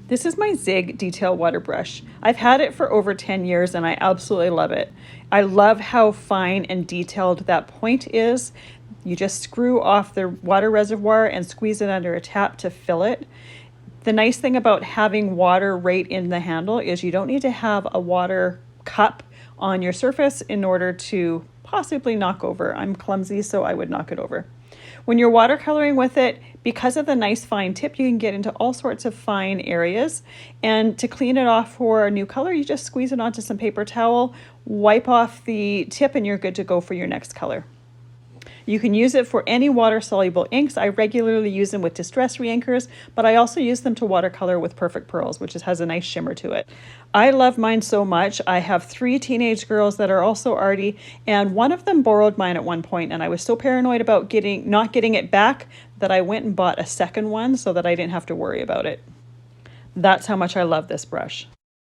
This is my Zig detail water brush. I've had it for over 10 years and I absolutely love it. I love how fine and detailed that point is. You just screw off the water reservoir and squeeze it under a tap to fill it. The nice thing about having water right in the handle is you don't need to have a water cup on your surface in order to possibly knock over. I'm clumsy, so I would knock it over. When you're watercoloring with it, because of the nice fine tip, you can get into all sorts of fine areas. And to clean it off for a new color, you just squeeze it onto some paper towel, wipe off the tip, and you're good to go for your next color. You can use it for any water-soluble inks. I regularly use them with Distress Reinkers, but I also use them to watercolor with Perfect Pearls, which has a nice shimmer to it. I love mine so much. I have 3 teenage girls that are also arty, and one of them borrowed mine at one point, and I was so paranoid about not getting it back that I went and bought a second one so that I didn't have to worry about it. That's how much I love this brush.